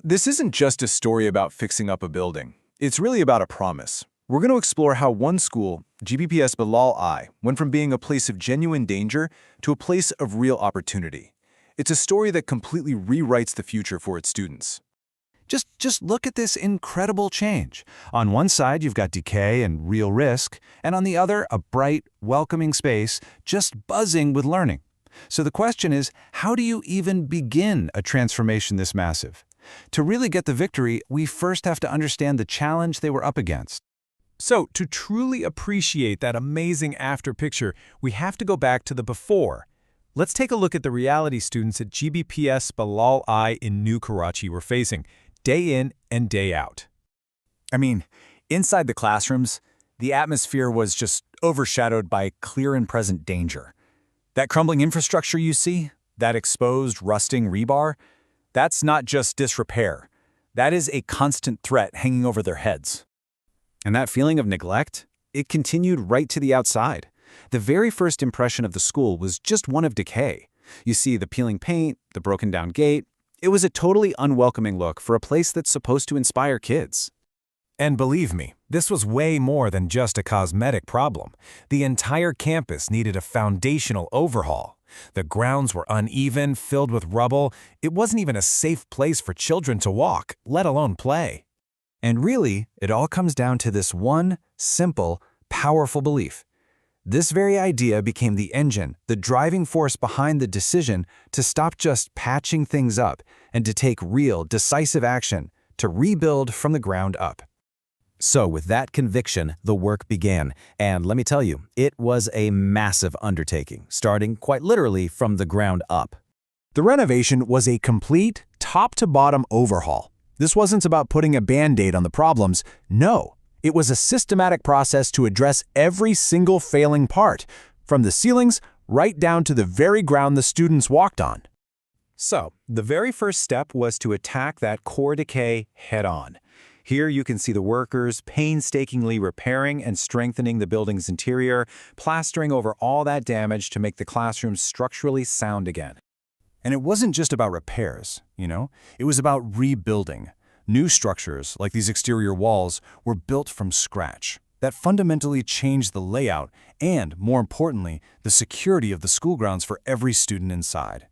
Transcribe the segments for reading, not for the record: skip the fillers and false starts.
This isn't just a story about fixing up a building. It's really about a promise. We're going to explore how one school, GBPS BILAL I, went from being a place of genuine danger to a place of real opportunity. It's a story that completely rewrites the future for its students. Just look at this incredible change. On one side, you've got decay and real risk, and on the other, a bright, welcoming space just buzzing with learning. So the question is, how do you even begin a transformation this massive? To really get the victory, we first have to understand the challenge they were up against. So, to truly appreciate that amazing after picture, we have to go back to the before. Let's take a look at the reality students at GBPS BILAL I in New Karachi were facing, day in and day out. Inside the classrooms, the atmosphere was just overshadowed by clear and present danger. That crumbling infrastructure you see, that exposed, rusting rebar, that's not just disrepair. That is a constant threat hanging over their heads. And that feeling of neglect, it continued right to the outside. The very first impression of the school was just one of decay. You see the peeling paint, the broken down gate. It was a totally unwelcoming look for a place that's supposed to inspire kids. And believe me, this was way more than just a cosmetic problem. The entire campus needed a foundational overhaul. The grounds were uneven, filled with rubble. It wasn't even a safe place for children to walk, let alone play. And really, it all comes down to this one, simple, powerful belief. This very idea became the engine, the driving force behind the decision to stop just patching things up and to take real, decisive action to rebuild from the ground up. So with that conviction, the work began. And let me tell you, it was a massive undertaking, starting quite literally from the ground up. The renovation was a complete, top-to-bottom overhaul. This wasn't about putting a Band-Aid on the problems. No, it was a systematic process to address every single failing part, from the ceilings right down to the very ground the students walked on. So, the very first step was to attack that core decay head-on. Here you can see the workers painstakingly repairing and strengthening the building's interior, plastering over all that damage to make the classrooms structurally sound again. And it wasn't just about repairs, It was about rebuilding. New structures, like these exterior walls, were built from scratch. That fundamentally changed the layout and, more importantly, the security of the school grounds for every student inside.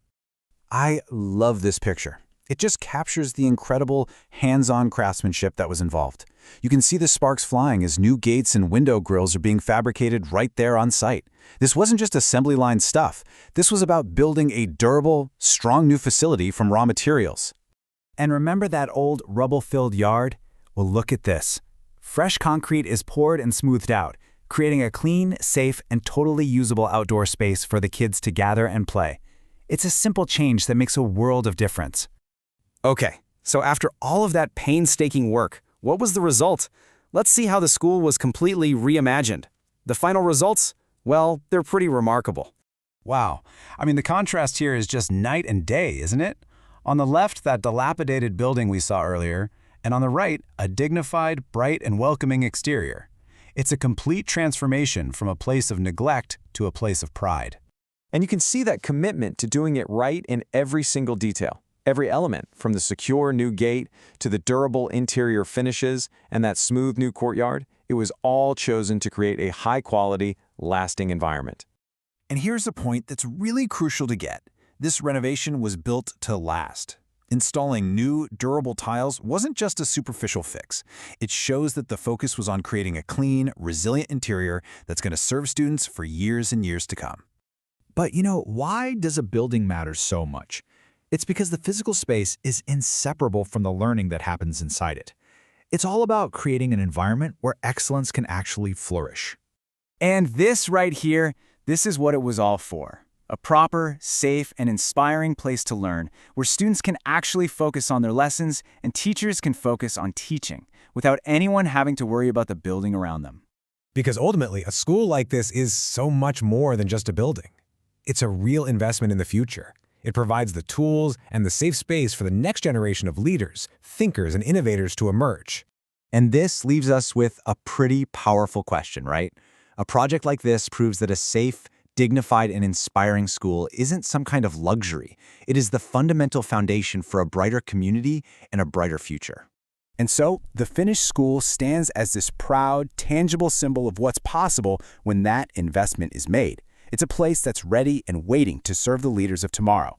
I love this picture. It just captures the incredible hands-on craftsmanship that was involved. You can see the sparks flying as new gates and window grills are being fabricated right there on site. This wasn't just assembly line stuff. This was about building a durable, strong new facility from raw materials. And remember that old rubble-filled yard? Well, look at this. Fresh concrete is poured and smoothed out, creating a clean, safe, and totally usable outdoor space for the kids to gather and play. It's a simple change that makes a world of difference. Okay, so after all of that painstaking work, what was the result? Let's see how the school was completely reimagined. The final results? Well, they're pretty remarkable. Wow. The contrast here is just night and day, isn't it? On the left, that dilapidated building we saw earlier, and on the right, a dignified, bright, and welcoming exterior. It's a complete transformation from a place of neglect to a place of pride. And you can see that commitment to doing it right in every single detail. Every element, from the secure new gate to the durable interior finishes and that smooth new courtyard, it was all chosen to create a high-quality, lasting environment. And here's a point that's really crucial to get. This renovation was built to last. Installing new, durable tiles wasn't just a superficial fix. It shows that the focus was on creating a clean, resilient interior that's going to serve students for years and years to come. But why does a building matter so much? It's because the physical space is inseparable from the learning that happens inside it. It's all about creating an environment where excellence can actually flourish. And this right here, this is what it was all for. A proper, safe, and inspiring place to learn, where students can actually focus on their lessons and teachers can focus on teaching, without anyone having to worry about the building around them. Because ultimately, a school like this is so much more than just a building. It's a real investment in the future. It provides the tools and the safe space for the next generation of leaders, thinkers, and innovators to emerge. And this leaves us with a pretty powerful question, right? A project like this proves that a safe, dignified and inspiring school isn't some kind of luxury. It is the fundamental foundation for a brighter community and a brighter future. And so, the finished school stands as this proud, tangible symbol of what's possible when that investment is made. It's a place that's ready and waiting to serve the leaders of tomorrow.